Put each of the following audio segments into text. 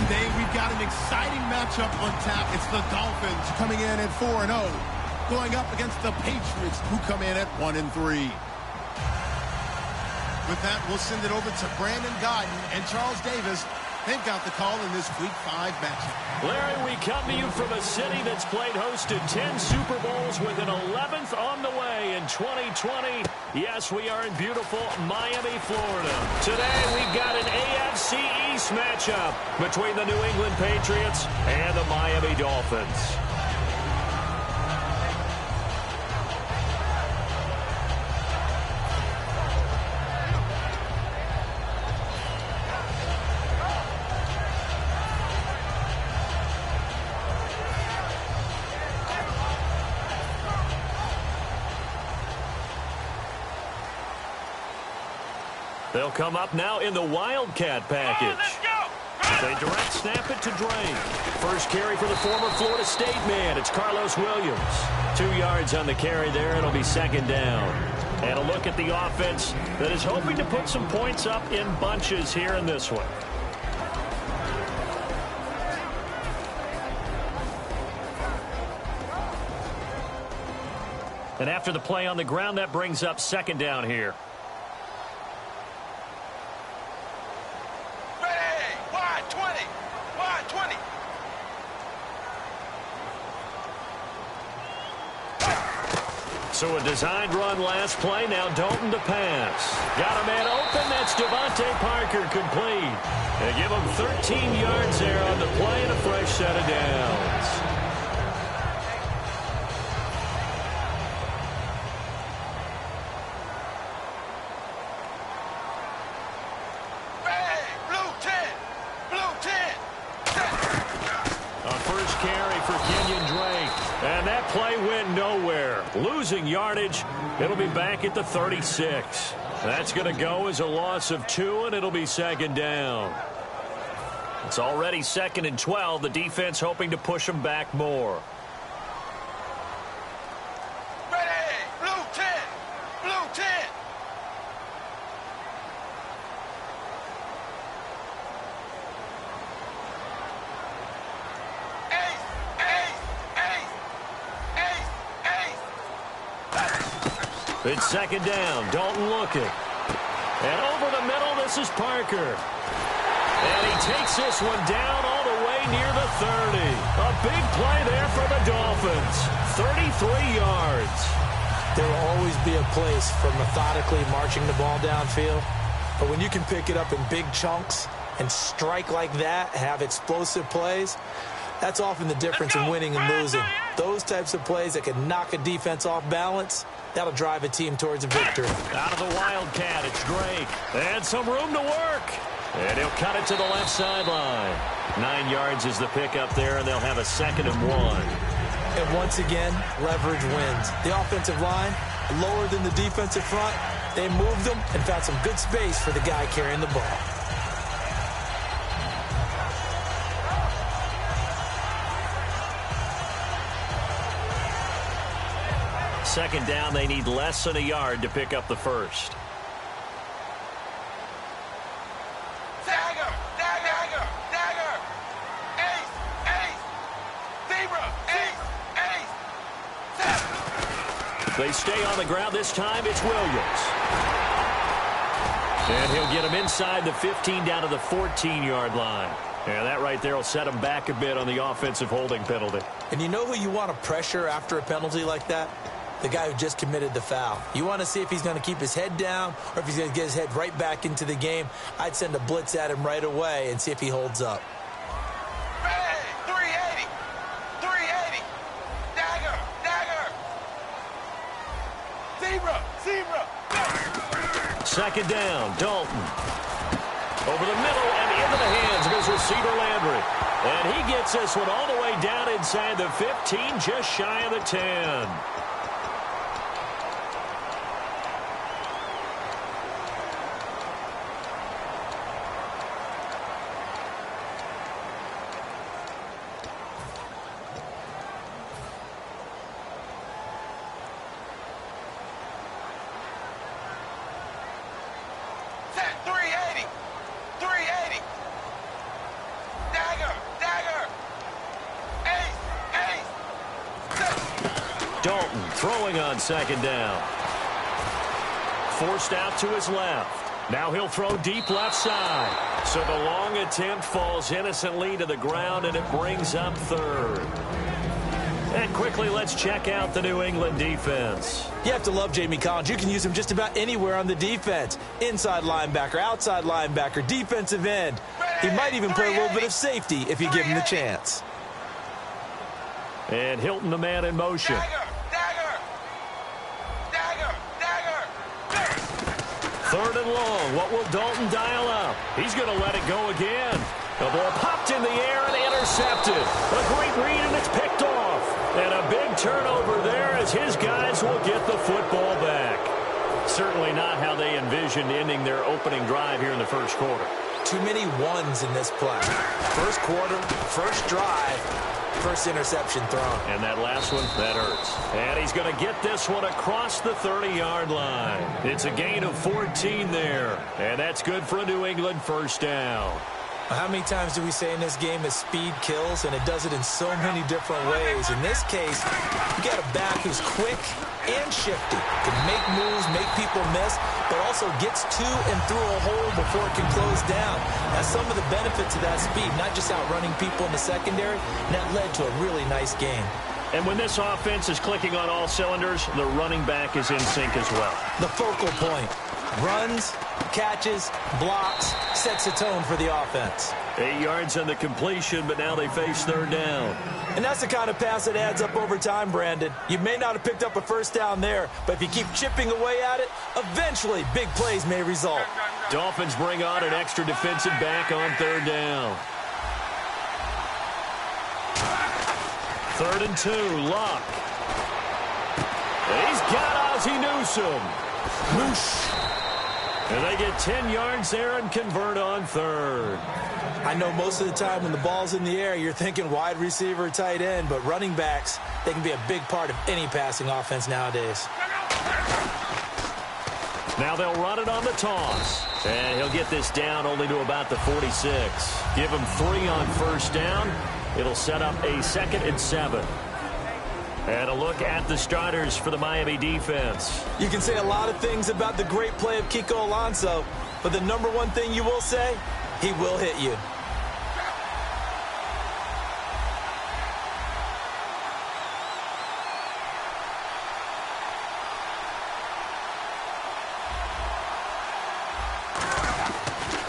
Today, we've got an exciting matchup on tap. It's the Dolphins coming in at 4-0, going up against the Patriots, who come in at 1-3. With that, we'll send it over to Brandon Godden and Charles Davis. They've got the call in this Week 5 matchup. Larry, we come to you from a city that's played host to 10 Super Bowls with an 11th on the way in 2020. Yes, we are in beautiful Miami, Florida. Today, we've got an AFC East matchup between the New England Patriots and the Miami Dolphins. They'll come up now in the Wildcat package. They direct snap it to Drake. First carry for the former Florida State man. It's Carlos Williams. 2 yards on the carry there. It'll be second down. And a look at the offense that is hoping to put some points up in bunches here in this one. And after the play on the ground, that brings up second down here. So a designed run last play. Now Dalton to pass. Got a man open. That's Devontae Parker complete. They give him 13 yards there on the play and a fresh set of downs. And that play went nowhere. Losing yardage. It'll be back at the 36. That's going to go as a loss of 2, and it'll be second down. It's already 2nd and 12. The defense hoping to push them back more. Ready, blue 10, blue 10. It's second down. Dalton looking. And over the middle, this is Parker. And he takes this one down all the way near the 30. A big play there for the Dolphins. 33 yards. There will always be a place for methodically marching the ball downfield. But when you can pick it up in big chunks and strike like that, have explosive plays, that's often the difference in winning and losing. Those types of plays that can knock a defense off balance, that'll drive a team towards a victory. Out of the Wildcat, it's Drake. And some room to work. And he'll cut it to the left sideline. 9 yards is the pickup there, and they'll have a 2nd and 1. And once again, leverage wins. The offensive line, lower than the defensive front, they moved them and found some good space for the guy carrying the ball. Second down, they need less than a yard to pick up the first. Dagger, dagger, dagger. Ace, ace. Zebra, ace, ace. They stay on the ground this time. It's Williams. And he'll get him inside the 15 down to the 14-yard line. Yeah, that right there will set him back a bit on the offensive holding penalty. And you know who you want to pressure after a penalty like that? The guy who just committed the foul. You want to see if he's going to keep his head down or if he's going to get his head right back into the game. I'd send a blitz at him right away and see if he holds up. Hey, 380. 380. Dagger, dagger. Zebra, zebra. Second down, Dalton. Over the middle and into the hands of his receiver, Landry. And he gets this one all the way down inside the 15, just shy of the 10. Set 380. 380. Dagger. Dalton throwing on second down. Forced out to his left. Now he'll throw deep left side. So the long attempt falls innocently to the ground, and it brings up third. And quickly, let's check out the New England defense. You have to love Jamie Collins. You can use him just about anywhere on the defense. Inside linebacker, outside linebacker, defensive end. He might even play a little bit of safety if you give him the chance. And Hilton, the man in motion. Third and long. What will Dalton dial up? He's going to let it go again. The ball popped in the air and intercepted. A great read, and it's picked off. And a big turnover there as his guys will get the football back. Certainly not how they envisioned ending their opening drive here in the first quarter. Too many ones in this play. First quarter, first drive, first interception thrown. And that last one, that hurts. And he's going to get this one across the 30-yard line. It's a gain of 14 there. And that's good for a New England first down. How many times do we say in this game that speed kills, and it does it in so many different ways? In this case, you got a back who's quick and shifty, can make moves, make people miss, but also gets to and through a hole before it can close down. That's some of the benefits of that speed, not just outrunning people in the secondary, and that led to a really nice game. And when this offense is clicking on all cylinders, the running back is in sync as well. The focal point. Runs, catches, blocks, sets a tone for the offense. 8 yards on the completion, but now they face third down. And that's the kind of pass that adds up over time, Brandon. You may not have picked up a first down there, but if you keep chipping away at it, eventually big plays may result. Dolphins bring on an extra defensive back on third down. 3rd and 2, Luck. He's got Ozzie Newsome. Whoosh. And they get 10 yards there and convert on third. I know most of the time when the ball's in the air, you're thinking wide receiver, tight end, but running backs, they can be a big part of any passing offense nowadays. Now they'll run it on the toss. And he'll get this down only to about the 46. Give him 3 on first down. It'll set up a 2nd and 7. And a look at the starters for the Miami defense. You can say a lot of things about the great play of Kiko Alonso, but the number one thing you will say, he will hit you.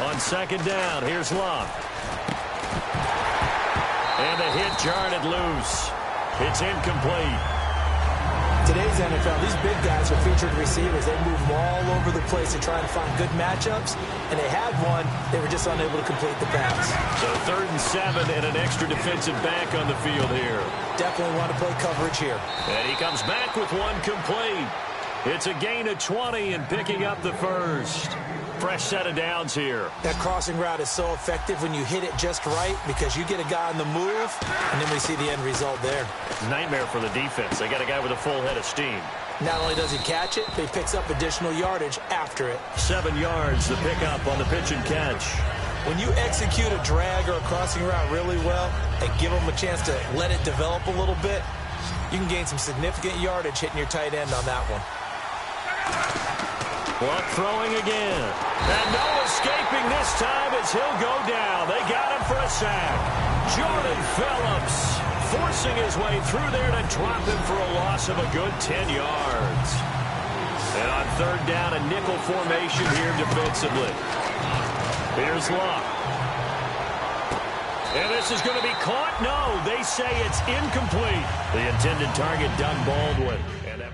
On second down, here's Luck. And the hit jarred it loose. It's incomplete. Today's NFL, these big guys are featured receivers. They move all over the place to try and find good matchups, and they had one. They were just unable to complete the pass. So 3rd and 7 and an extra defensive back on the field here. Definitely want to play coverage here. And he comes back with one complete. It's a gain of 20 and picking up the first. Fresh set of downs here. That crossing route is so effective when you hit it just right because you get a guy on the move, and then we see the end result there. Nightmare for the defense. They got a guy with a full head of steam. Not only does he catch it, but he picks up additional yardage after it. 7 yards, the pickup on the pitch and catch. When you execute a drag or a crossing route really well and give them a chance to let it develop a little bit, you can gain some significant yardage hitting your tight end on that one. Luck throwing again. And no escaping this time as he'll go down. They got him for a sack. Jordan Phillips forcing his way through there to drop him for a loss of a good 10 yards. And on third down, a nickel formation here defensively. Here's Luck. And this is going to be caught. No, they say it's incomplete. The intended target, Doug Baldwin. And that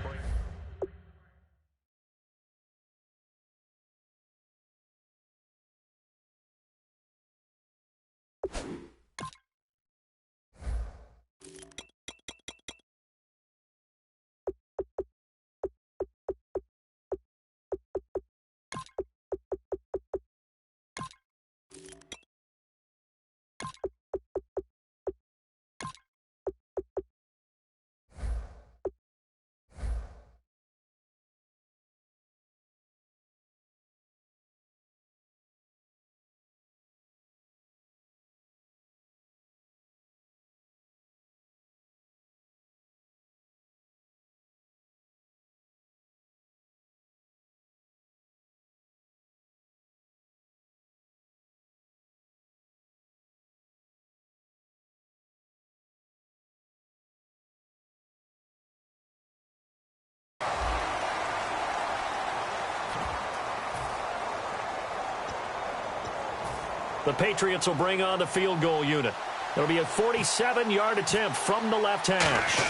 The Patriots will bring on the field goal unit. It'll be a 47-yard attempt from the left hash.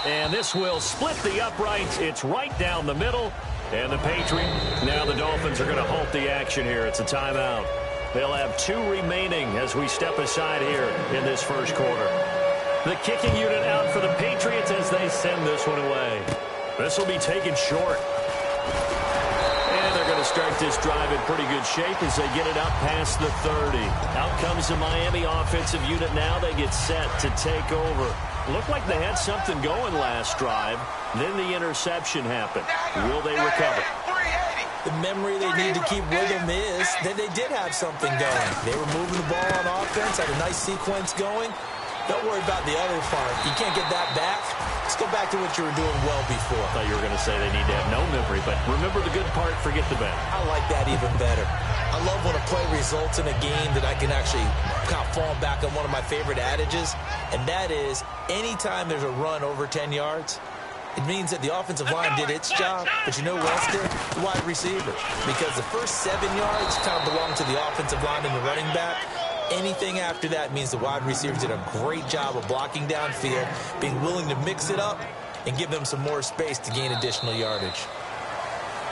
And this will split the uprights. It's right down the middle. And the Patriots, now the Dolphins are going to halt the action here. It's a timeout. They'll have 2 remaining as we step aside here in this first quarter. The kicking unit out for the Patriots as they send this one away. This will be taken short. And they're going to start this drive in pretty good shape as they get it up past the 30. Out comes the Miami offensive unit now. They get set to take over. Looked like they had something going last drive. Then the interception happened. Will they recover? The memory they need to keep with them is that they did have something going. They were moving the ball on offense, had a nice sequence going. Don't worry about the other part. You can't get that back. Let's go back to what you were doing well before. I thought you were going to say they need to have no memory, but remember the good part, forget the bad. I like that even better. I love when a play results in a game that I can actually kind of fall back on one of my favorite adages, and that is anytime there's a run over 10 yards, it means that the offensive line did its job, but you know what else did? The wide receiver. Because the first 7 yards kind of belong to the offensive line and the running back. Anything after that means the wide receivers did a great job of blocking downfield, being willing to mix it up, and give them some more space to gain additional yardage.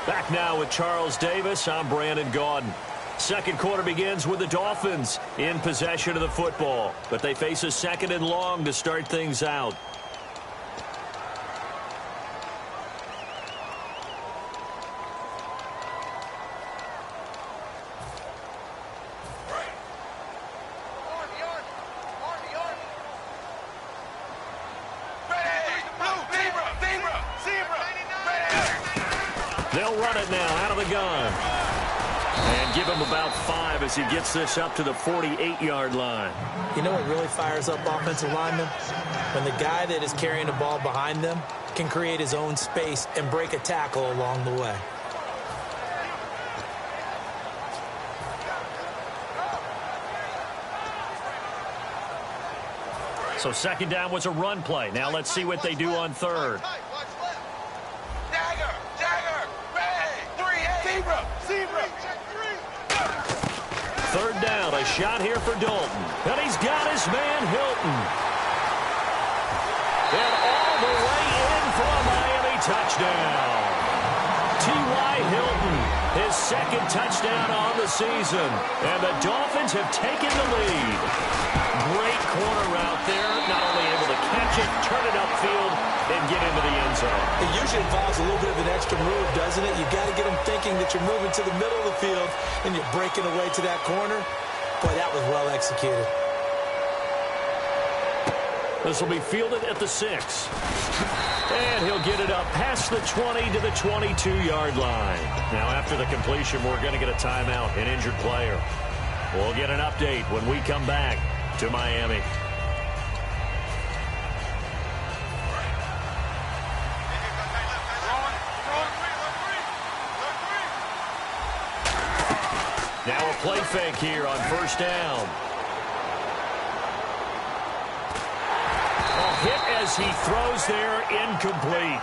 Back now with Charles Davis. I'm Brandon Gaudin. Second quarter begins with the Dolphins in possession of the football, but they face a 2nd and long to start things out. They'll run it now out of the gun. And give him about 5 as he gets this up to the 48-yard line. You know what really fires up offensive linemen? When the guy that is carrying the ball behind them can create his own space and break a tackle along the way. So 2nd down was a run play. Now let's see what they do on 3rd. Third down, a shot here for Dalton. And he's got his man Hilton. And all the way in for a Miami touchdown. T.Y. Hilton, his 2nd touchdown on the season. And the Dolphins have taken the lead. Great corner route there. Not only able to catch it, turn it upfield, and get into the end zone. It usually involves a little bit of an extra move, doesn't it? You've got to get them thinking that you're moving to the middle of the field and you're breaking away to that corner. Boy, that was well executed. This will be fielded at the 6. And he'll get it up past the 20 to the 22-yard line. Now, after the completion, we're going to get a timeout, an injured player. We'll get an update when we come back to Miami. Now a play fake here on 1st down. A hit as he throws there, incomplete.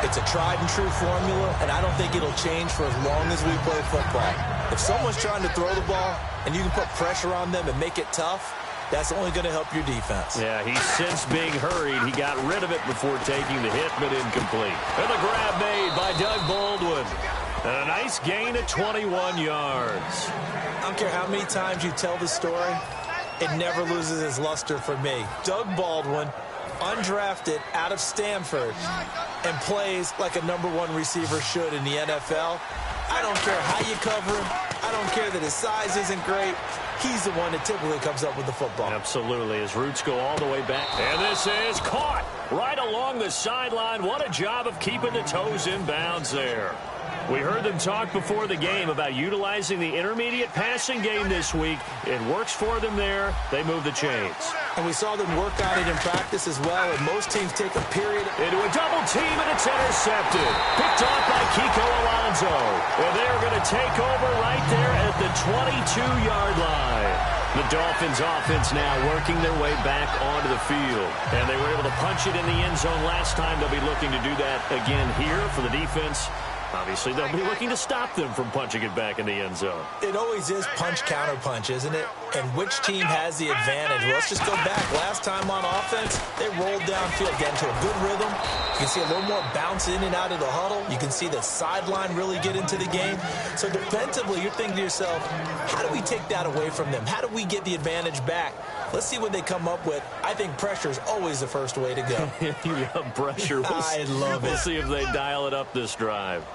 It's a tried and true formula, and I don't think it'll change for as long as we play football. If someone's trying to throw the ball and you can put pressure on them and make it tough, that's only going to help your defense. Yeah, he's since being hurried. He got rid of it before taking the hit, but incomplete. And the grab made by Doug Baldwin. And a nice gain of 21 yards. I don't care how many times you tell the story, it never loses its luster for me. Doug Baldwin, undrafted out of Stanford, and plays like a #1 receiver should in the NFL. I don't care how you cover him. I don't care that his size isn't great. He's the one that typically comes up with the football. Absolutely. His roots go all the way back. And this is caught right along the sideline. What a job of keeping the toes in bounds there. We heard them talk before the game about utilizing the intermediate passing game this week. It works for them there. They move the chains. And we saw them work on it in practice as well, and most teams take a period. Into a double team, and it's intercepted. Picked off by Kiko Alonso. And they're going to take over right there at the 22-yard line. The Dolphins offense now working their way back onto the field. And they were able to punch it in the end zone last time. They'll be looking to do that again here for the defense. Obviously, they'll be looking to stop them from punching it back in the end zone. It always is punch-counter-punch, isn't it? And which team has the advantage? Well, let's just go back. Last time on offense, they rolled downfield, get into a good rhythm. You can see a little more bounce in and out of the huddle. You can see the sideline really get into the game. So defensively, you're thinking to yourself, how do we take that away from them? How do we get the advantage back? Let's see what they come up with. I think pressure is always the first way to go. You love pressure. I love it. We'll see if they dial it up this drive.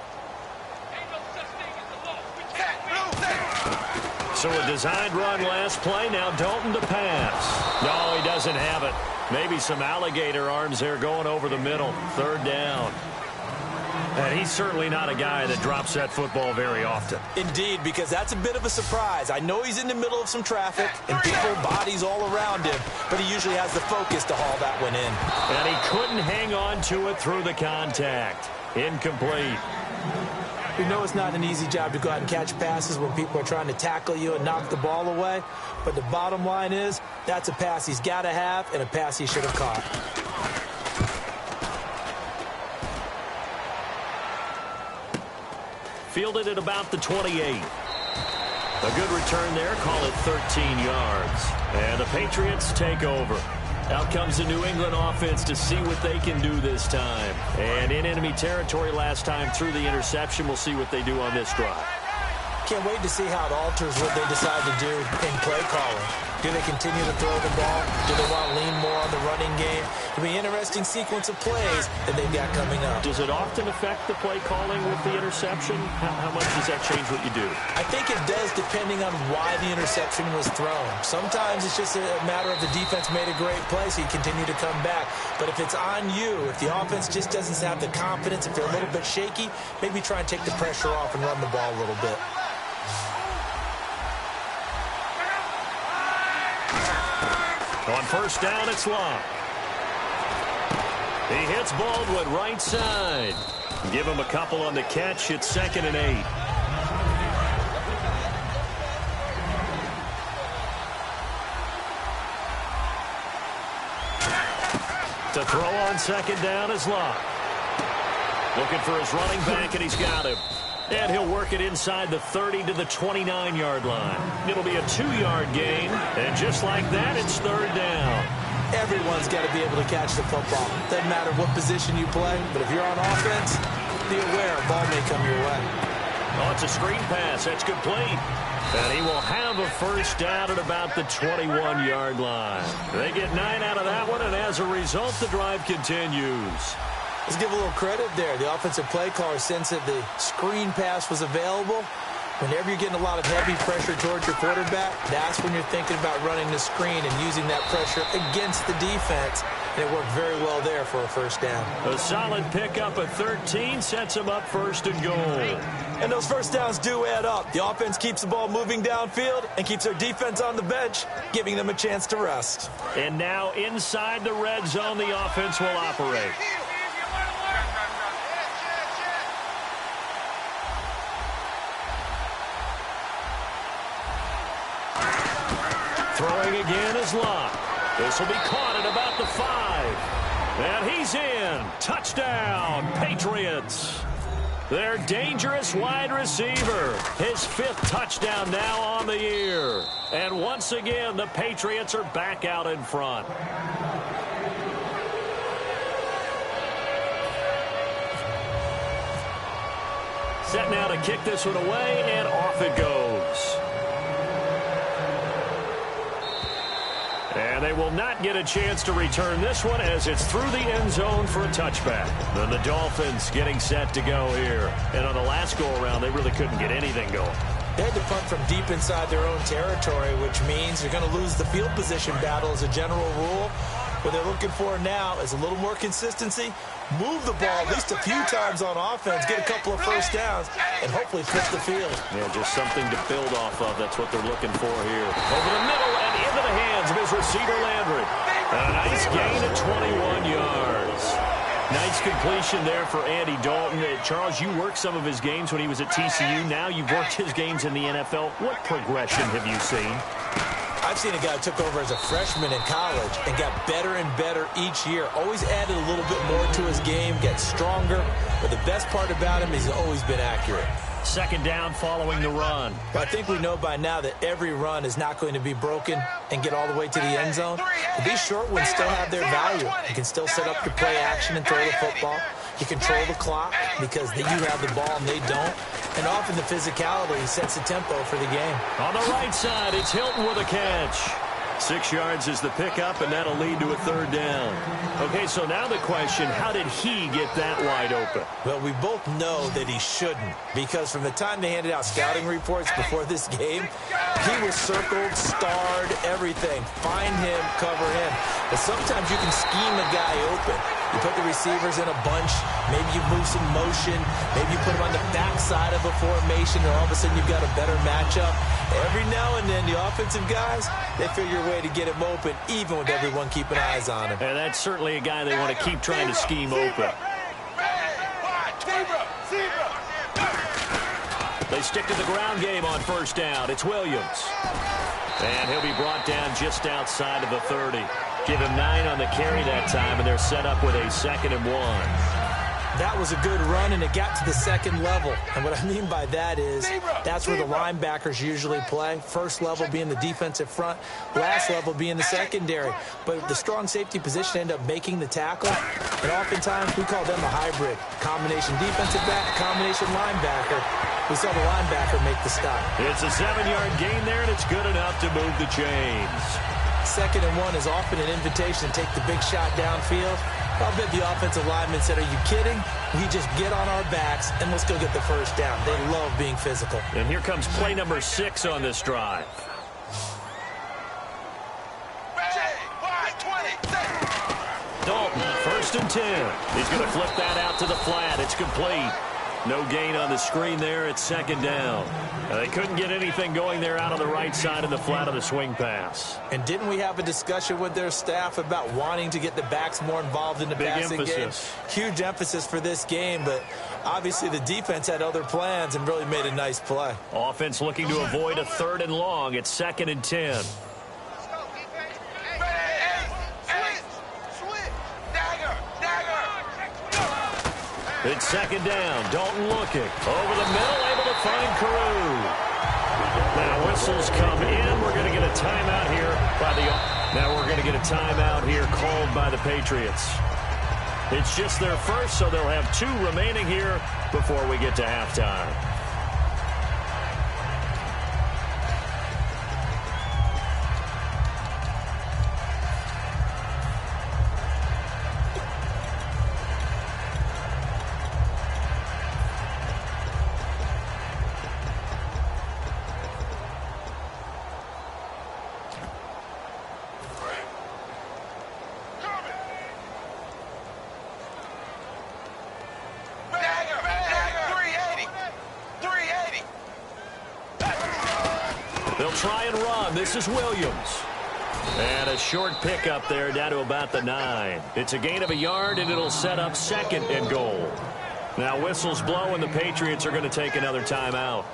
So a designed run last play. Now Dalton to pass. No, he doesn't have it. Maybe some alligator arms there going over the middle. Third down. And he's certainly not a guy that drops that football very often. Indeed, because that's a bit of a surprise. I know he's in the middle of some traffic and people, bodies all around him, but he usually has the focus to haul that one in. And he couldn't hang on to it through the contact. Incomplete. We know it's not an easy job to go out and catch passes when people are trying to tackle you and knock the ball away, but the bottom line is that's a pass he's got to have and a pass he should have caught. Fielded at about the 28. A good return there. Call it 13 yards. And the Patriots take over. Out comes the New England offense to see what they can do this time. And in enemy territory last time through the interception. We'll see what they do on this drive. Can't wait to see how it alters what they decide to do in play calling. Do they continue to throw the ball? Do they want to lean more on the running game? It'll be an interesting sequence of plays that they've got coming up. Does it often affect the play calling with the interception? How much does that change what you do? I think it does depending on why the interception was thrown. Sometimes it's just a matter of the defense made a great play, so you continue to come back. But if it's on you, if the offense just doesn't have the confidence, if they're a little bit shaky, maybe try and take the pressure off and run the ball a little bit. On first down, it's Locke. He hits Baldwin right side. Give him a couple on the catch. It's 2nd and 8. To throw on 2nd down is Locke. Looking for his running back, and he's got him. And he'll work it inside the 30 to the 29-yard line. It'll be a 2-yard gain, and just like that, it's 3rd down. Everyone's got to be able to catch the football. Doesn't matter what position you play, but if you're on offense, be aware a ball may come your way. Oh, it's a screen pass. That's complete. And he will have a first down at about the 21-yard line. They get 9 out of that one, and as a result, the drive continues. Let's give a little credit there. The offensive play caller sensed that the screen pass was available. Whenever you're getting a lot of heavy pressure towards your quarterback, that's when you're thinking about running the screen and using that pressure against the defense. And it worked very well there for a first down. A solid pickup at 13 sets him up 1st and goal. And those first downs do add up. The offense keeps the ball moving downfield and keeps their defense on the bench, giving them a chance to rest. And now inside the red zone, the offense will operate. Throwing again is Locke. This will be caught at about the 5. And he's in. Touchdown, Patriots. Their dangerous wide receiver. His 5th touchdown now on the year. And once again, the Patriots are back out in front. Set now to kick this one away, and off it goes. And they will not get a chance to return this one as it's through the end zone for a touchback. Then the Dolphins getting set to go here. And on the last go-around, they really couldn't get anything going. They had to punt from deep inside their own territory, which means they're going to lose the field position battle as a general rule. What they're looking for now is a little more consistency, move the ball at least a few times on offense, get a couple of first downs, and hopefully flip the field. Yeah, just something to build off of. That's what they're looking for here. Over the middle and into the hands of his receiver, Landry. And a nice gain at 21 yards. Nice completion there for Andy Dalton. Charles, you worked some of his games when he was at TCU. Now you've worked his games in the NFL. What progression have you seen? I've seen a guy who took over as a freshman in college and got better and better each year. Always added a little bit more to his game, gets stronger. But the best part about him is he's always been accurate. Second down following the run. But I think we know by now that every run is not going to be broken and get all the way to the end zone. But these short ones still have their value. You can still set up your play action and throw the football. You control the clock because you have the ball and they don't. And often the physicality sets the tempo for the game. On the right side, it's Hilton with a catch. 6 yards is the pickup, and that'll lead to a third down. Okay, so now the question, how did he get that wide open? Well, we both know that he shouldn't, because from the time they handed out scouting reports before this game, he was circled, starred, everything. Find him, cover him. But sometimes you can scheme a guy open. You put the receivers in a bunch. Maybe you move some motion. Maybe you put them on the backside of a formation, and all of a sudden you've got a better matchup. Every now and then, the offensive guys, they figure a way to get him open, even with everyone keeping eyes on him. And that's certainly a guy they want to keep trying to scheme open. They stick to the ground game on first down. It's Williams. And he'll be brought down just outside of the 30. Give him 9 on the carry that time, and they're set up with a 2nd and 1. That was a good run, and it got to the second level. And what I mean by that is that's where the linebackers usually play. First level being the defensive front, last level being the secondary. But the strong safety position ended up making the tackle, and oftentimes we call them a hybrid. Combination defensive back, combination linebacker. We saw the linebacker make the stop. It's a 7-yard gain there, and it's good enough to move the chains. 2nd and 1 is often an invitation to take the big shot downfield. I'll bet the offensive lineman said, are you kidding? We just get on our backs and let's go get the first down. They love being physical. And here comes play number 6 on this drive. Dalton, 1st and 10. He's going to flip that out to the flat. It's complete. No gain on the screen there. It's 2nd down. They couldn't get anything going there out on the right side of the flat of the swing pass. And didn't we have a discussion with their staff about wanting to get the backs more involved in the passing game? Huge emphasis for this game, but obviously the defense had other plans and really made a nice play. Offense looking to avoid a 3rd and long. It's 2nd and 10. It's 2nd down. Dalton looking. Over the middle, able to find Carew. Now whistles come in. We're going to get a timeout here called by the Patriots. It's just their first, so they'll have 2 remaining here before we get to halftime. They'll try and run. This is Williams. And a short pickup there down to about the 9. It's a gain of a yard, and it'll set up 2nd and goal. Now whistles blow, and the Patriots are going to take another timeout.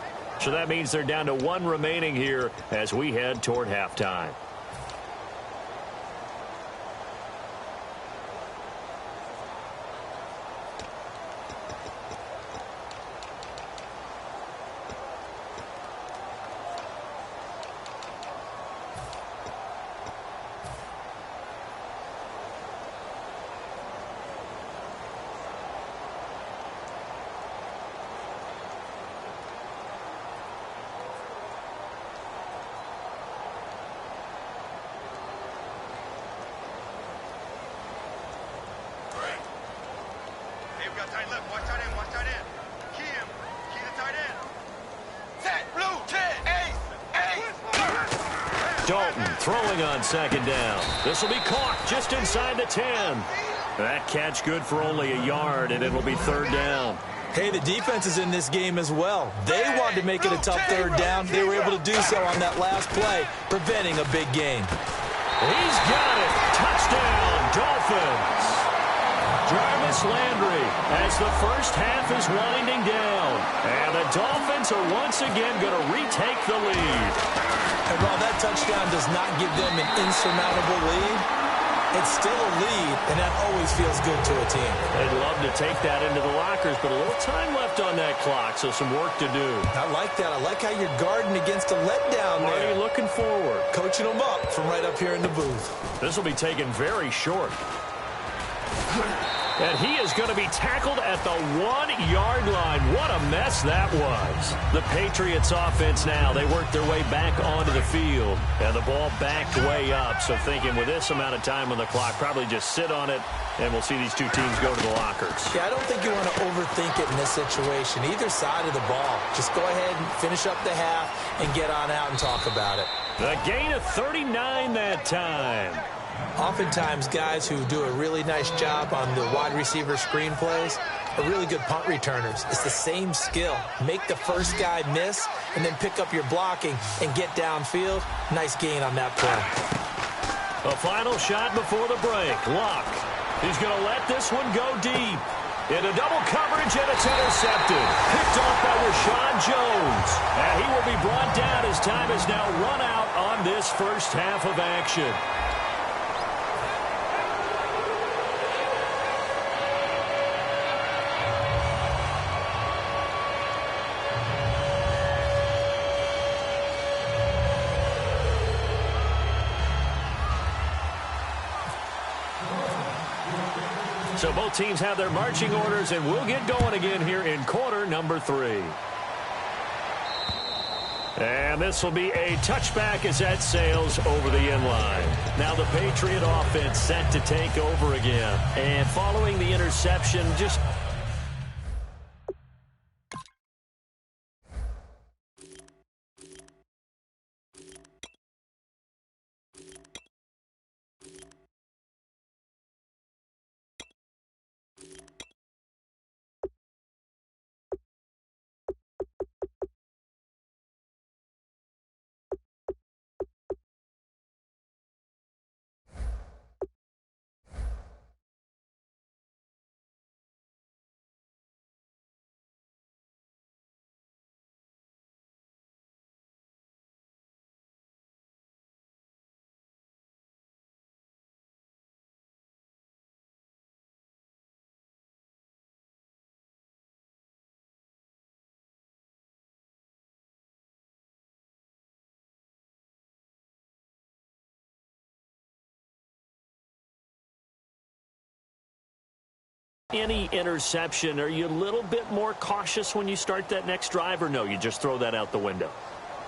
So that means they're down to 1 remaining here as we head toward halftime. Dalton throwing on 2nd down. This will be caught just inside the 10. That catch good for only a yard, and it will be 3rd down. Hey, the defense is in this game as well. They wanted to make it a tough 3rd down. They were able to do so on that last play, preventing a big gain. He's got it. Touchdown, Dolphins. Jarvis Landry as the first half is winding down. And the Dolphins are once again going to retake the lead. And while that touchdown does not give them an insurmountable lead, it's still a lead, and that always feels good to a team. They'd love to take that into the lockers, but a little time left on that clock, so some work to do. I like that. I like how you're guarding against a letdown there. Already looking forward. Coaching them up from right up here in the booth. This will be taken very short. And he is going to be tackled at the 1-yard line. What a mess that was. The Patriots offense now, they work their way back onto the field. And the ball backed way up. So thinking with this amount of time on the clock, probably just sit on it, and we'll see these two teams go to the lockers. Yeah, I don't think you want to overthink it in this situation. Either side of the ball. Just go ahead and finish up the half and get on out and talk about it. The gain of 39 that time. Oftentimes, guys who do a really nice job on the wide receiver screen plays are really good punt returners. It's the same skill. Make the first guy miss and then pick up your blocking and get downfield. Nice gain on that play. A final shot before the break. Luck. He's going to let this one go deep. Into double coverage, and it's intercepted. Picked off by Rashawn Jones. And he will be brought down as time is now run out on this first half of action. So both teams have their marching orders, and we'll get going again here in quarter number 3. And this will be a touchback as that sails over the end line. Now the Patriot offense set to take over again. And following the interception, just... Any interception, are you a little bit more cautious when you start that next drive, or no, you just throw that out the window?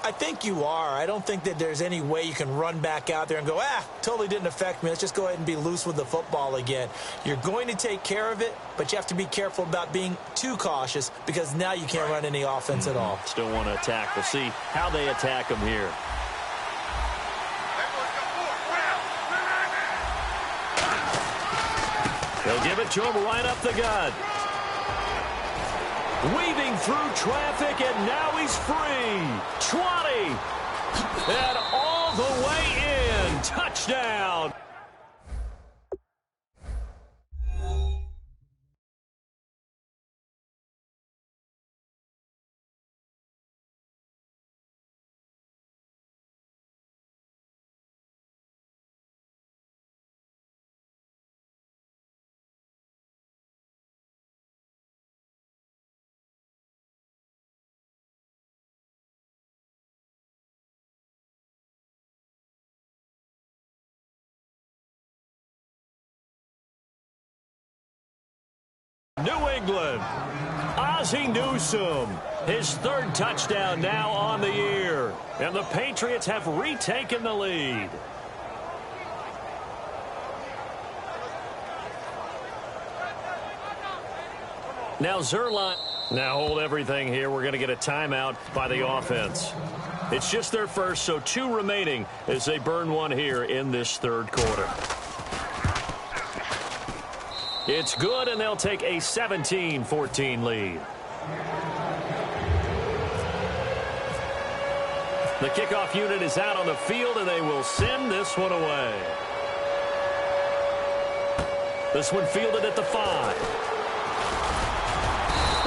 I think you are. I don't think that there's any way you can run back out there and go, totally didn't affect me. Let's just go ahead and be loose with the football again. You're going to take care of it, but you have to be careful about being too cautious because now you can't run any offense at all. Still want to attack. We'll see how they attack them here. They'll give it to him right up the gut. Weaving through traffic, and now he's free. 20. And all the way in. Touchdown. New England, Ozzie Newsome, his third touchdown now on the year. And the Patriots have retaken the lead. Now Zerline. Now hold everything here. We're going to get a timeout by the offense. It's just their first, so 2 remaining as they burn one here in this third quarter. It's good, and they'll take a 17-14 lead. The kickoff unit is out on the field, and they will send this one away. This one fielded at the 5.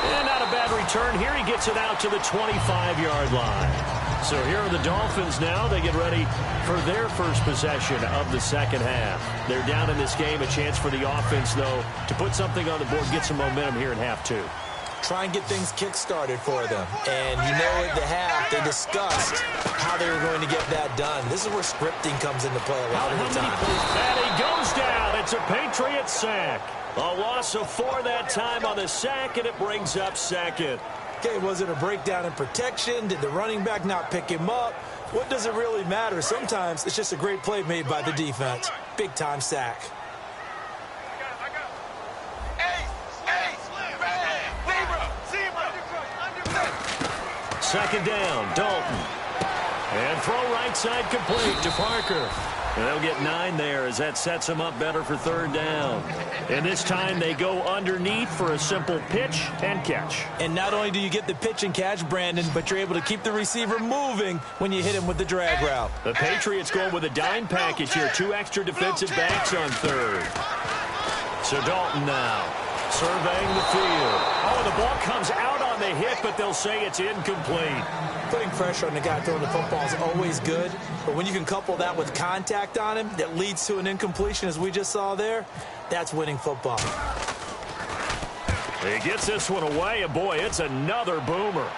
And not a bad return here. He gets it out to the 25-yard line. So here are the Dolphins now. They get ready for their first possession of the second half. They're down in this game. A chance for the offense, though, to put something on the board, get some momentum here in half two. Try and get things kick-started for them. And you know at the half, they discussed how they were going to get that done. This is where scripting comes into play a lot of the time. And he goes down. It's a Patriot sack. A loss of 4 that time on the sack, and it brings up second. Okay, was it a breakdown in protection? Did the running back not pick him up? What does it really matter? Sometimes it's just a great play made by the defense. Big-time sack. Second down, Dalton. And throw right side complete to Parker. And they'll get 9 there as that sets them up better for third down. And this time they go underneath for a simple pitch and catch. And not only do you get the pitch and catch, Brandon, but you're able to keep the receiver moving when you hit him with the drag route. The Patriots going with a dime package here. 2 extra defensive backs on third. So Dalton now surveying the field. Oh, the ball comes out on the hit, but they'll say it's incomplete. Putting pressure on the guy throwing the football is always good, but when you can couple that with contact on him that leads to an incompletion, as we just saw there, that's winning football. He gets this one away, and boy, it's another boomer.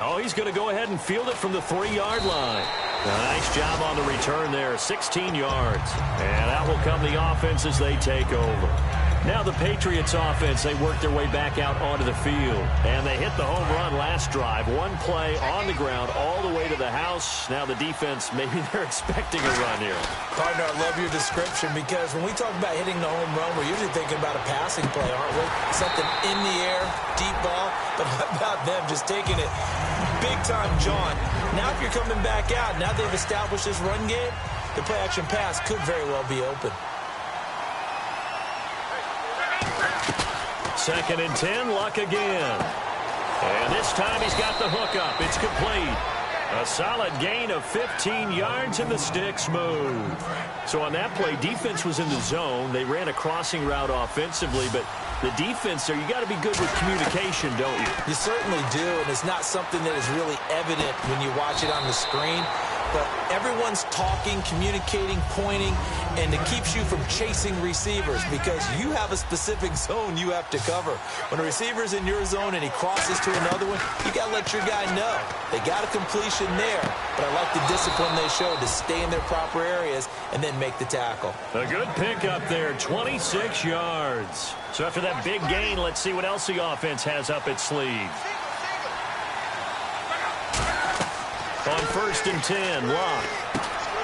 Oh, he's going to go ahead and field it from the 3-yard line. A nice job on the return there, 16 yards. And out will come the offense as they take over. Now the Patriots offense, they work their way back out onto the field. And they hit the home run last drive. 1 play on the ground all the way to the house. Now the defense, maybe they're expecting a run here. Partner, I love your description because when we talk about hitting the home run, we're usually thinking about a passing play, aren't we? Something in the air, deep ball. But how about them just taking it big-time jaunt? Now if you're coming back out, now they've established this run game, the play-action pass could very well be open. 2nd and 10, Luck again. And this time he's got the hook up. It's complete. A solid gain of 15 yards and the sticks move. So on that play, defense was in the zone. They ran a crossing route offensively, but the defense there, you got to be good with communication, don't you? You certainly do, and it's not something that is really evident when you watch it on the screen. But everyone's talking, communicating, pointing, and it keeps you from chasing receivers because you have a specific zone you have to cover. When a receiver's in your zone and he crosses to another one, you got to let your guy know. They got a completion there, but I like the discipline they showed to stay in their proper areas and then make the tackle. A good pickup there, 26 yards. So after that big gain, let's see what else the offense has up its sleeve. On 1st and 10, Locke.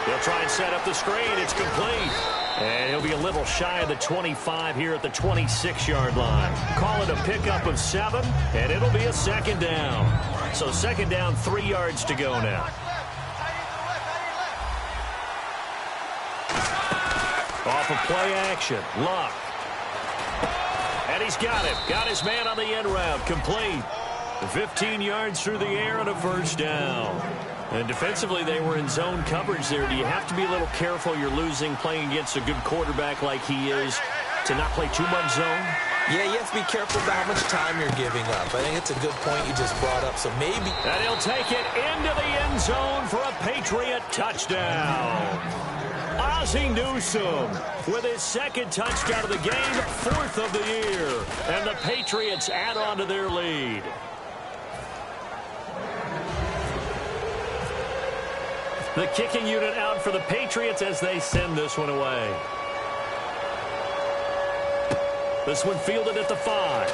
He'll try and set up the screen. It's complete. And he'll be a little shy of the 25 here at the 26-yard line. Call it a pickup of 7, and it'll be a 2nd down. So 2nd down, 3 yards to go now. Off of play action, Locke. And he's got it. Got his man on the end route. Complete. 15 yards through the air and a 1st down. And defensively, they were in zone coverage there. Do you have to be a little careful? You're losing playing against a good quarterback like he is to not play too much zone? Yeah, you have to be careful about how much time you're giving up. I think it's a good point you just brought up. So maybe. And he'll take it into the end zone for a Patriot touchdown. Ozzie Newsome with his 2nd touchdown of the game, 4th of the year. And the Patriots add on to their lead. The kicking unit out for the Patriots as they send this one away. This one fielded at the 5.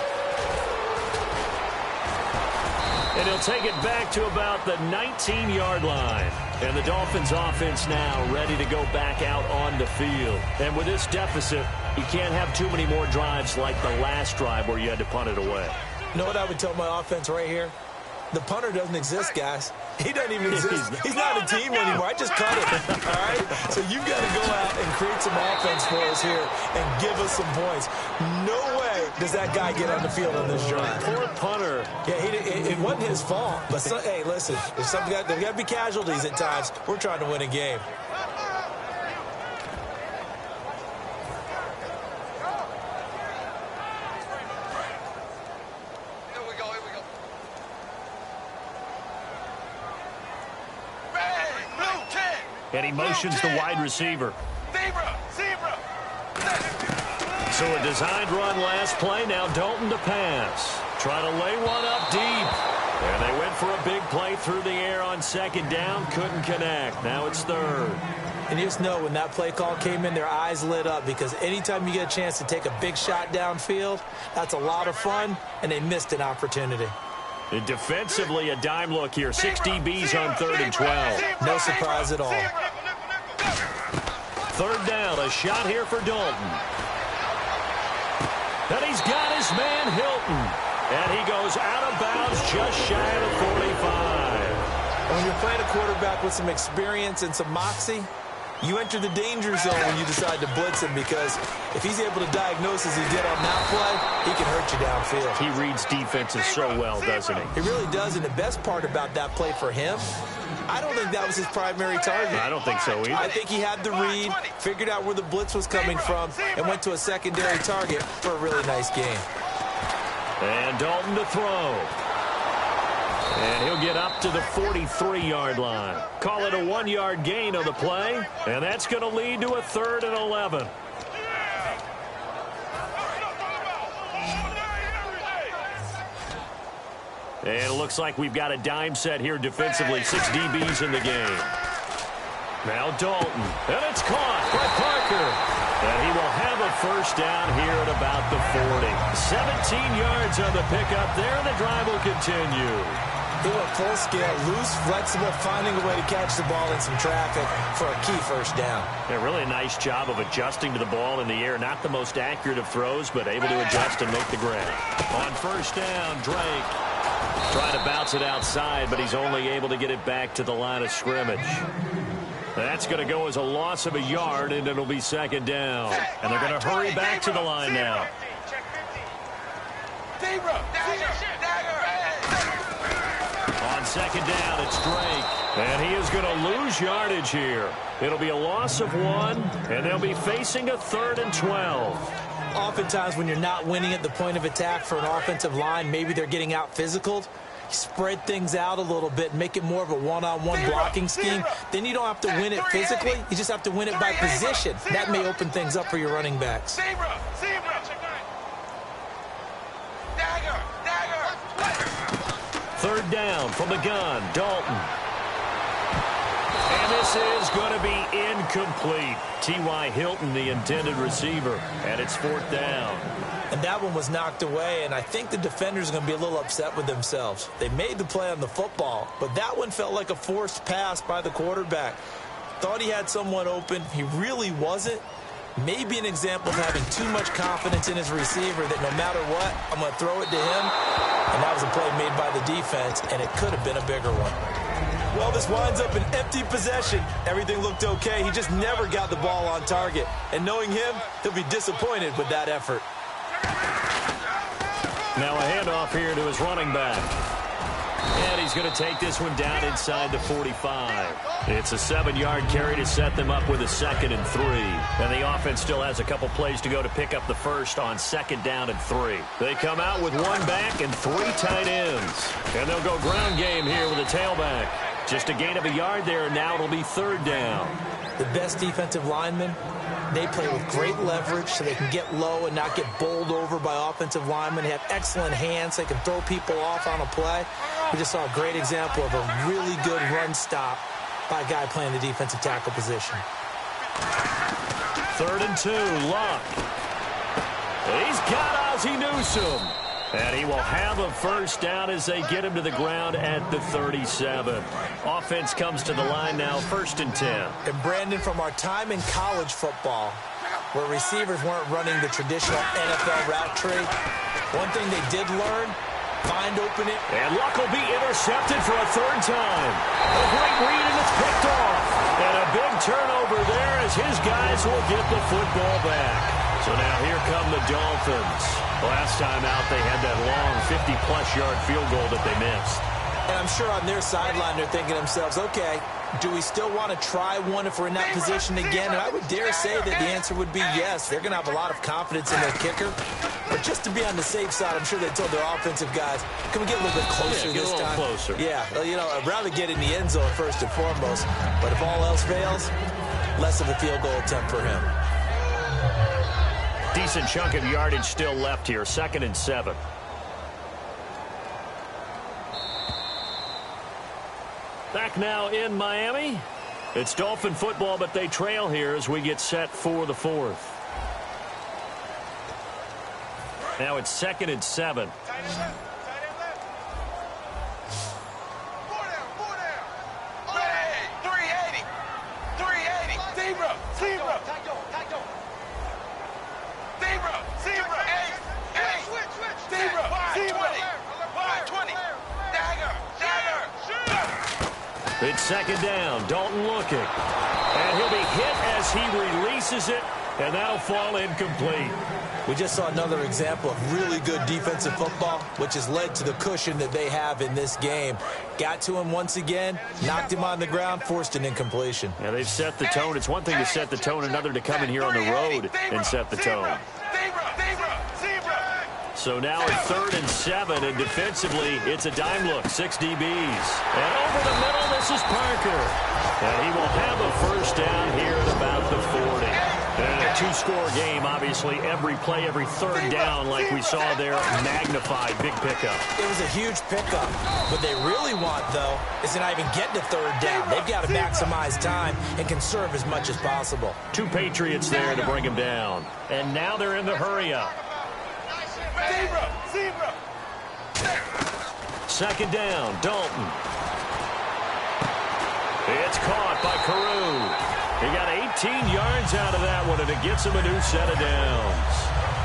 And he'll take it back to about the 19-yard line. And the Dolphins offense now ready to go back out on the field. And with this deficit, you can't have too many more drives like the last drive where you had to punt it away. You know what I would tell my offense right here? The punter doesn't exist, guys. He doesn't even exist. He's not a team anymore. I just cut it. All right? So you've got to go out and create some offense for us here and give us some points. No way does that guy get on the field on this drive. Poor punter. Yeah, it wasn't his fault. But, hey, listen, there's got to be casualties at times. We're trying to win a game. And he motions the wide receiver. Zebra. So a designed run last play. Now Dalton to pass. Try to lay one up deep. And they went for a big play through the air on second down. Couldn't connect. Now it's third. And you just know when that play call came in, their eyes lit up, because anytime you get a chance to take a big shot downfield, that's a lot of fun, and they missed an opportunity. And defensively, a dime look here. 6 DBs on 3rd and 12. No surprise at all. Third down, a shot here for Dalton. And he's got his man Hilton. And he goes out of bounds just shy of the 45. When you're playing a quarterback with some experience and some moxie, you enter the danger zone when you decide to blitz him, because if he's able to diagnose as he did on that play, he can hurt you downfield. He reads defenses so well, doesn't he? He really does, and the best part about that play for him, I don't think that was his primary target. I don't think so either. I think he had the read, figured out where the blitz was coming from, and went to a secondary target for a really nice game. And Dalton to throw. And he'll get up to the 43-yard line. Call it a 1-yard gain on the play. And that's going to lead to a 3rd and 11. And it looks like we've got a dime set here defensively. 6 DBs in the game. Now Dalton. And it's caught by Parker. And he will have a first down here at about the 40. 17 yards on the pickup there. The drive will continue. He went full scale, loose, flexible, finding a way to catch the ball in some traffic for a key first down. Yeah, really a nice job of adjusting to the ball in the air. Not the most accurate of throws, but able to adjust and make the grab. On first down, Drake trying to bounce it outside, but he's only able to get it back to the line of scrimmage. That's going to go as a loss of a yard, and it'll be second down. And they're going to hurry back to the line now. On second down, it's Drake. And he is going to lose yardage here. It'll be a loss of 1, and they'll be facing a 3rd and 12. Oftentimes when you're not winning at the point of attack for an offensive line, maybe they're getting out physical. Spread things out a little bit, make it more of a one-on-one blocking scheme. Then you don't have to win it physically. You just have to win it by position. That may open things up for your running backs. Third down from the gun, Dalton. And this is going to be incomplete. T.Y. Hilton, the intended receiver, and it's 4th down. And that one was knocked away, and I think the defenders are going to be a little upset with themselves. They made the play on the football, but that one felt like a forced pass by the quarterback. Thought he had someone open. He really wasn't. Maybe an example of having too much confidence in his receiver that no matter what, I'm going to throw it to him. And that was a play made by the defense, and it could have been a bigger one. Well, this winds up an empty possession. Everything looked okay. He just never got the ball on target. And knowing him, he'll be disappointed with that effort. Now a handoff here to his running back. And he's going to take this one down inside the 45. It's a 7-yard carry to set them up with a 2nd and 3. And the offense still has a couple plays to go to pick up the first on 2nd down and 3. They come out with 1 back and 3 tight ends. And they'll go ground game here with a tailback. Just a gain of a yard there, and now it'll be 3rd down. The best defensive linemen, they play with great leverage so they can get low and not get bowled over by offensive linemen. They have excellent hands. They can throw people off on a play. We just saw a great example of a really good run stop by a guy playing the defensive tackle position. 3rd and 2, Luck. He's got Ozzie Newsome. And he will have a first down as they get him to the ground at the 37. Offense comes to the line now, 1st and 10. And Brandon, from our time in college football, where receivers weren't running the traditional NFL route tree, one thing they did learn, find opening. And Luck will be intercepted for a 3rd time. A great read, and it's picked off. And a big turnover there as his guys will get the football back. So now here come the Dolphins. Last time out, they had that long 50-plus yard field goal that they missed. And I'm sure on their sideline, they're thinking to themselves, okay, do we still want to try one if we're in that position again? And I would dare say that the answer would be yes. They're going to have a lot of confidence in their kicker. But just to be on the safe side, I'm sure they told their offensive guys, can we get a little bit closer this time? Closer. Yeah, well, you know, I'd rather get in the end zone first and foremost. But if all else fails, less of a field goal attempt for him. Decent chunk of yardage still left here. 2nd and 7. Back now in Miami. It's Dolphin football, but they trail here as we get set for the 4th. Now it's 2nd and 7. It's 2nd down. Dalton looking. And he'll be hit as he releases it, and that'll fall incomplete. We just saw another example of really good defensive football, which has led to the cushion that they have in this game. Got to him once again, knocked him on the ground, forced an incompletion. Yeah, they've set the tone. It's one thing to set the tone, another to come in here on the road and set the tone. So now it's 3rd and 7, and defensively, it's a dime look, 6 DBs. And over the middle, this is Parker. And he will have a first down here at about the 40. And a 2-score game, obviously, every play, every 3rd down, like we saw there, magnified, big pickup. It was a huge pickup. What they really want, though, is to not even get to 3rd down. They've got to maximize time and conserve as much as possible. 2 Patriots there to bring him down. And now they're in the hurry-up. 2nd down, Dalton. It's caught by Carew. He got 18 yards out of that one, and it gets him a new set of downs.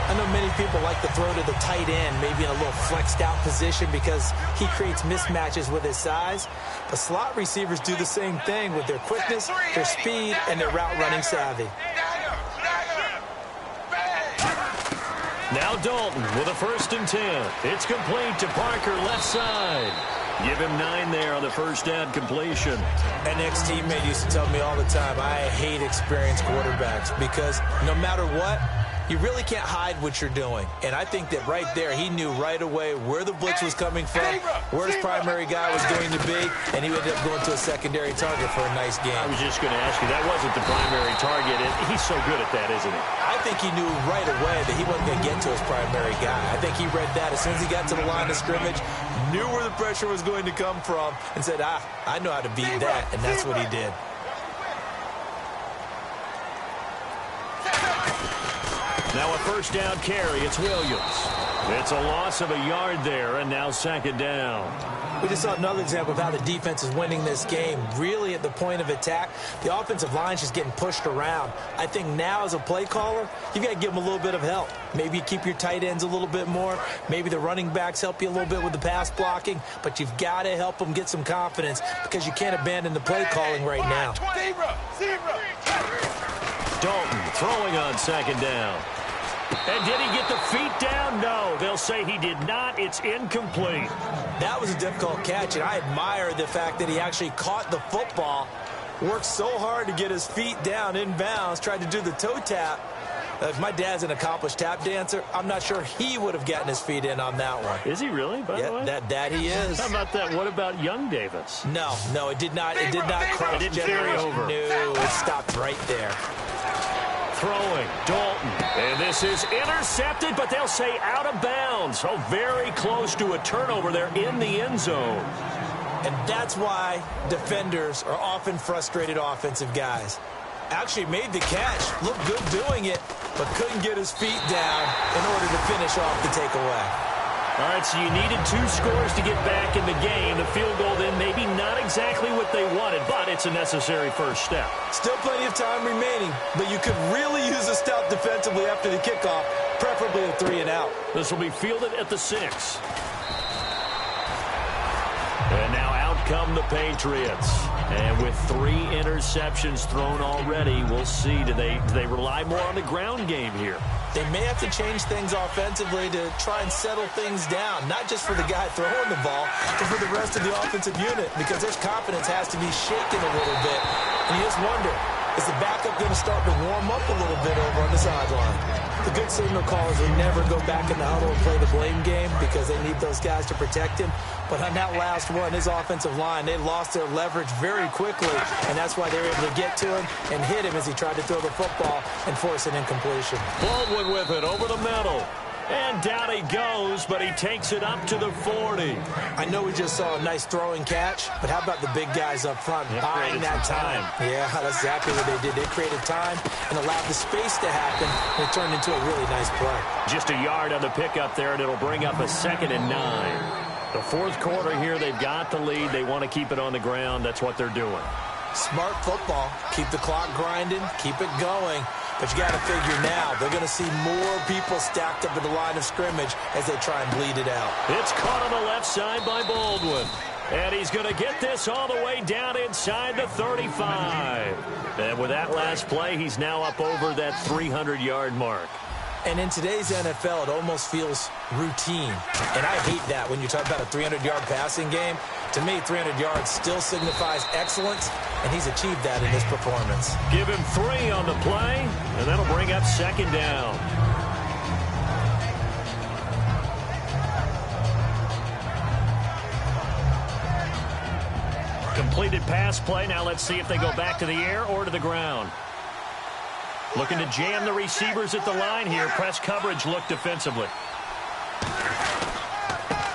I know many people like to throw to the tight end, maybe in a little flexed out position because he creates mismatches with his size. But slot receivers do the same thing with their quickness, their speed, and their route running savvy. Now Dalton with a 1st and 10. It's complete to Parker, left side. Give him 9 there on the first down completion. An ex-teammate used to tell me all the time, I hate experienced quarterbacks because no matter what, you really can't hide what you're doing. And I think that right there, he knew right away where the blitz was coming from, where his primary guy was going to be, and he ended up going to a secondary target for a nice game. I was just going to ask you, that wasn't the primary target. He's so good at that, isn't he? I think he knew right away that he wasn't going to get to his primary guy. I think he read that as soon as he got to the line of scrimmage, knew where the pressure was going to come from, and said, I know how to beat that, and that's what he did. Now a first down carry. It's Williams. It's a loss of a yard there, and now 2nd down. We just saw another example of how the defense is winning this game. Really at the point of attack, the offensive line is just getting pushed around. I think now as a play caller, you've got to give them a little bit of help. Maybe you keep your tight ends a little bit more. Maybe the running backs help you a little bit with the pass blocking. But you've got to help them get some confidence because you can't abandon the play calling right now. Dalton throwing on 2nd down. And did he get the feet down? No, they'll say he did not. It's incomplete. That was a difficult catch, and I admire the fact that he actually caught the football, worked so hard to get his feet down in bounds, tried to do the toe tap. If my dad's an accomplished tap dancer, I'm not sure he would have gotten his feet in on that one. Is he really, by the way? That he is. How about that? What about young Davis? No, it did not. It did not cross. It didn't carry over. No, it stopped right there. Throwing, Dalton. And this is intercepted, but they'll say out of bounds. So very close to a turnover there in the end zone. And that's why defenders are often frustrated offensive guys. Actually made the catch, looked good doing it, but couldn't get his feet down in order to finish off the takeaway. All right, so you needed 2 scores to get back in the game. The field goal then maybe not exactly what they wanted, but it's a necessary first step. Still plenty of time remaining, but you could really use a stop defensively after the kickoff, preferably a 3 and out. This will be fielded at the 6. And now out come the Patriots. And with 3 interceptions thrown already, we'll see. Do they rely more on the ground game here? They may have to change things offensively to try and settle things down, not just for the guy throwing the ball, but for the rest of the offensive unit, because their confidence has to be shaken a little bit. And you just wonder, Is the backup going to start to warm up a little bit over on the sideline? The good signal callers will never go back in the huddle and play the blame game because they need those guys to protect him. But on that last one, his offensive line, they lost their leverage very quickly, and that's why they were able to get to him and hit him as he tried to throw the football and force an incompletion. Baldwin with it over the middle. And down he goes, but he takes it up to the 40. I know we just saw a nice throwing catch, but how about the big guys up front buying that time? Yeah, that's exactly what they did. They created time and allowed the space to happen, and it turned into a really nice play. Just a yard on the pickup there, and it'll bring up a 2nd and 9. The fourth quarter here, they've got the lead. They want to keep it on the ground. That's what they're doing. Smart football. Keep the clock grinding. Keep it going. But you got to figure now, they're going to see more people stacked up in the line of scrimmage as they try and bleed it out. It's caught on the left side by Baldwin. And he's going to get this all the way down inside the 35. And with that last play, he's now up over that 300-yard mark. And in today's NFL, it almost feels routine. And I hate that when you talk about a 300-yard passing game. To me, 300 yards still signifies excellence, and he's achieved that in this performance. Give him 3 on the play, and that'll bring up 2nd down. Completed pass play. Now let's see if they go back to the air or to the ground. Looking to jam the receivers at the line here. Press coverage look defensively.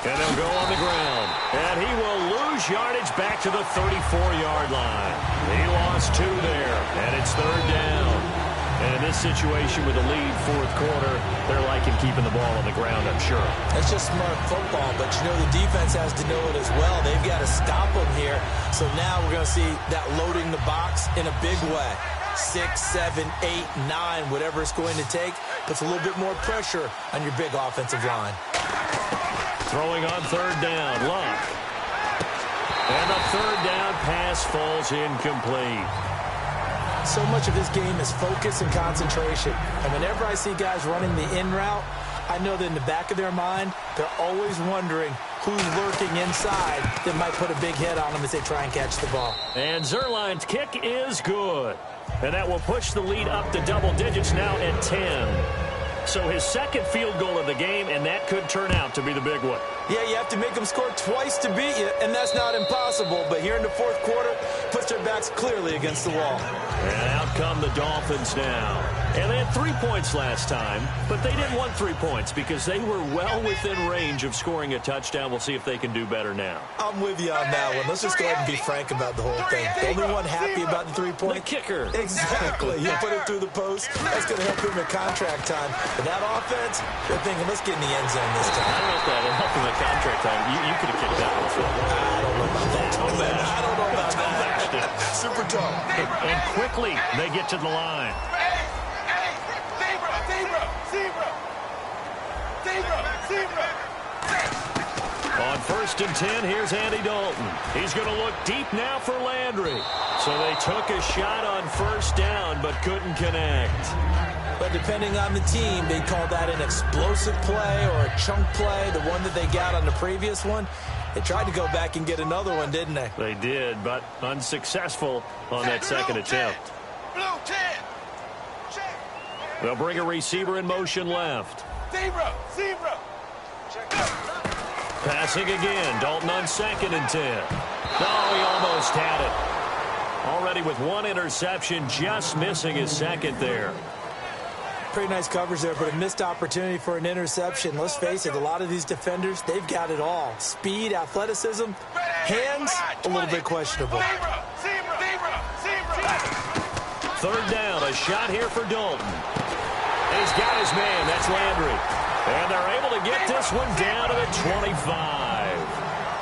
And they'll go on the ground. And he will lose yardage back to the 34-yard line. He lost 2 there. And it's 3rd down. And in this situation with a lead fourth quarter, they're liking keeping the ball on the ground, I'm sure. That's just smart football, but you know the defense has to know it as well. They've got to stop them here. So now we're going to see that loading the box in a big way. 6, 7, 8, 9, whatever it's going to take, puts a little bit more pressure on your big offensive line. Throwing on 3rd down, Luck. And the 3rd down pass falls incomplete. So much of this game is focus and concentration. And whenever I see guys running the in route, I know that in the back of their mind, they're always wondering who's lurking inside that might put a big hit on them as they try and catch the ball. And Zerline's kick is good. And that will push the lead up to double digits now at 10. So his 2nd field goal of the game, and that could turn out to be the big one. Yeah, you have to make them score twice to beat you, and that's not impossible. But here in the fourth quarter, puts their backs clearly against the wall. And out come the Dolphins now. And they had 3 points last time, but they didn't want 3 points because they were well within range of scoring a touchdown. We'll see if they can do better now. I'm with you on that one. Let's just go ahead and be frank about the whole thing. The only one happy about the 3 points? The kicker. Exactly. You put it through the post. That's going to help him in contract time. But that offense, they're thinking, let's get in the end zone this time. I don't know if that will help him in contract time. You could have kicked that one for him. I don't know about that. I don't know about that. Super tough. And quickly, they get to the line. On 1st and 10, here's Andy Dalton. He's going to look deep now for Landry. So they took a shot on 1st down, but couldn't connect. But depending on the team, they call that an explosive play or a chunk play, the one that they got on the previous one. They tried to go back and get another one, didn't they? They did, but unsuccessful on that 2nd attempt. Blue 10. They'll bring a receiver in motion left. Zebra. Passing again. Dalton on 2nd and 10. No, he almost had it. Already with 1 interception, just missing his 2nd there. Pretty nice coverage there, but a missed opportunity for an interception. Let's face it, a lot of these defenders, they've got it all. Speed, athleticism, hands, a little bit questionable. 3rd down, a shot here for Dalton. He's got his man, that's Landry. And they're able to get this one down to the 25.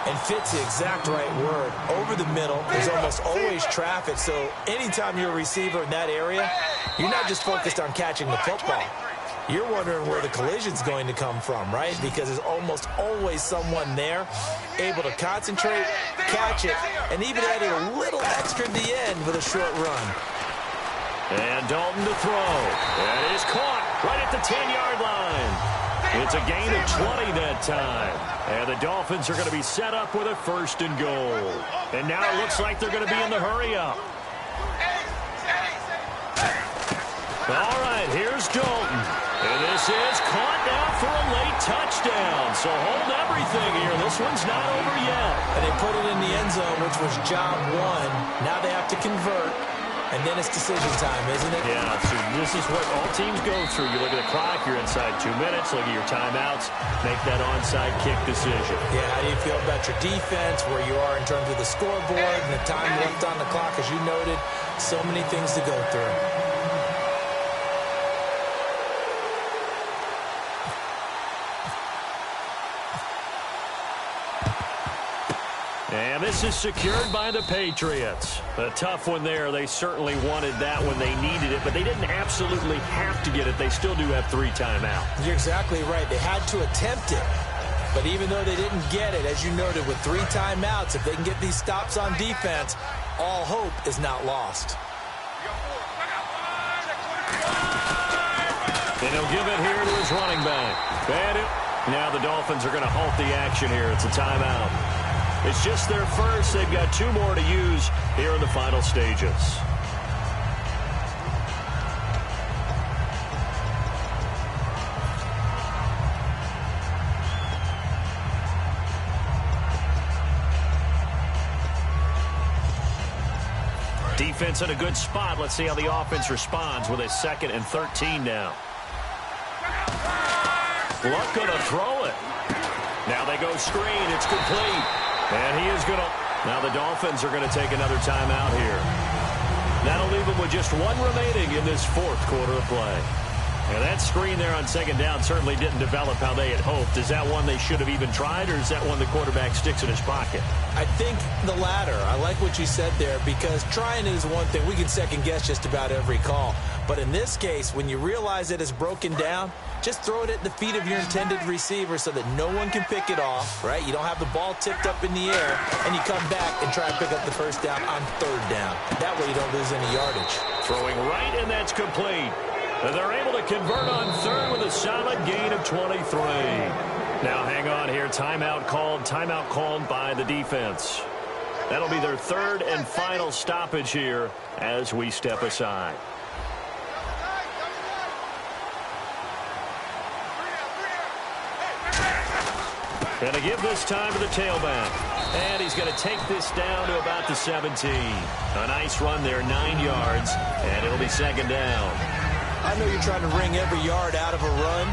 And fits the exact right word. Over the middle, there's almost always traffic, so anytime you're a receiver in that area, you're not just focused on catching the football. You're wondering where the collision's going to come from, right? Because there's almost always someone there able to concentrate, catch it, and even added a little extra at the end with a short run. And Dalton to throw. And it is caught right at the 10-yard line. It's a gain of 20 that time. And the Dolphins are going to be set up with a 1st and goal. And now it looks like they're going to be in the hurry-up. Dalton. And this is caught now for a late touchdown. So hold everything here. This one's not over yet. And they put it in the end zone, which was job one. Now they have to convert. And then it's decision time, isn't it? Yeah, so this is what all teams go through. You look at the clock, you're inside 2 minutes, look at your timeouts, make that onside kick decision. Yeah, how do you feel about your defense, where you are in terms of the scoreboard, and the time left on the clock, as you noted, so many things to go through. And this is secured by the Patriots. A tough one there. They certainly wanted that when they needed it, but they didn't absolutely have to get it. They still do have 3 timeouts. You're exactly right. They had to attempt it. But even though they didn't get it, as you noted, with 3 timeouts, if they can get these stops on defense, all hope is not lost. And he'll give it here to his running back. Now the Dolphins are going to halt the action here. It's a timeout. It's just their first. They've got 2 more to use here in the final stages. Defense in a good spot. Let's see how the offense responds with a 2nd and 13 now. Luck going to throw it. Now they go screen. It's complete. And he is going to... Now the Dolphins are going to take another timeout here. That'll leave them with just 1 remaining in this 4th quarter of play. And that screen there on 2nd down certainly didn't develop how they had hoped. Is that one they should have even tried, or is that one the quarterback sticks in his pocket? I think the latter. I like what you said there, because trying it is one thing. We can second-guess just about every call. But in this case, when you realize it is broken down, just throw it at the feet of your intended receiver so that no one can pick it off, right? You don't have the ball tipped up in the air, and you come back and try and pick up the 1st down on 3rd down. That way you don't lose any yardage. Throwing right, and that's complete. And they're able to convert on 3rd with a solid gain of 23. Now hang on here. Timeout called by the defense. That'll be their 3rd and final stoppage here as we step aside. Going to give this time to the tailback. And he's going to take this down to about the 17. A nice run there, 9 yards, and it'll be 2nd down. I know you're trying to wring every yard out of a run,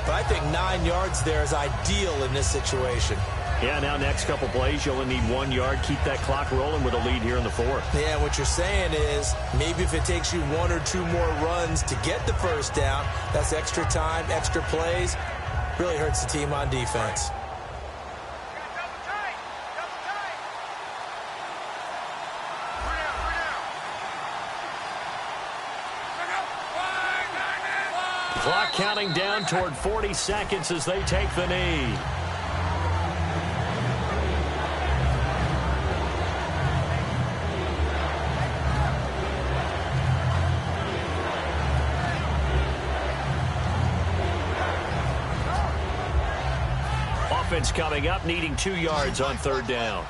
but I think 9 yards there is ideal in this situation. Yeah, now next couple plays, you only need 1 yard. Keep that clock rolling with a lead here in the 4th. Yeah, what you're saying is maybe if it takes you 1 or 2 more runs to get the 1st down, that's extra time, extra plays. Really hurts the team on defense. Clock counting down toward 40 seconds as they take the knee. Offense coming up, needing 2 yards on 3rd down.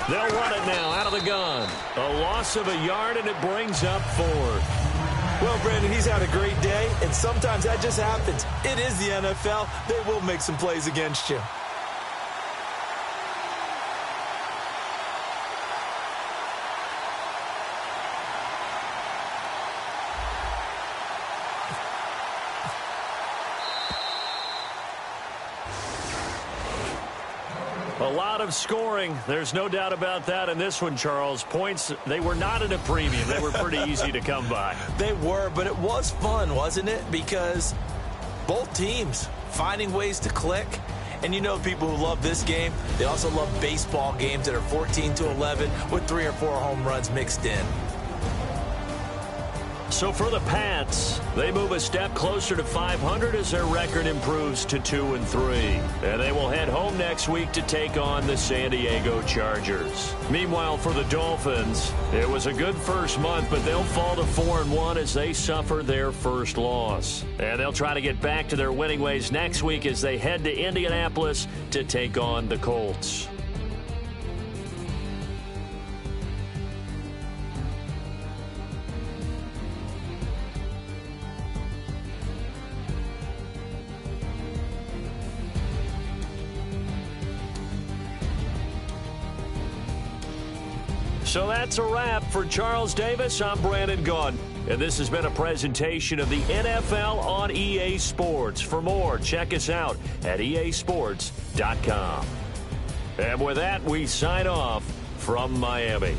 They'll run it now out of the gun. A loss of a yard, and it brings up 4th. Well, Brandon, he's had a great day, and sometimes that just happens. It is the NFL. They will make some plays against you. A lot of scoring. There's no doubt about that in this one, Charles. Points, they were not at a premium. They were pretty easy to come by. They were, but it was fun, wasn't it? Because both teams finding ways to click. And you know people who love this game, they also love baseball games that are 14-11 with 3 or 4 home runs mixed in. So for the Pats, they move a step closer to 500 as their record improves to 2-3. And they will head home next week to take on the San Diego Chargers. Meanwhile, for the Dolphins, it was a good first month, but they'll fall to 4-1 as they suffer their first loss. And they'll try to get back to their winning ways next week as they head to Indianapolis to take on the Colts. So that's a wrap for Charles Davis. I'm Brandon Gaudin, and this has been a presentation of the NFL on EA Sports. For more, check us out at easports.com. And with that, we sign off from Miami.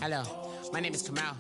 Hello, my name is Kamal.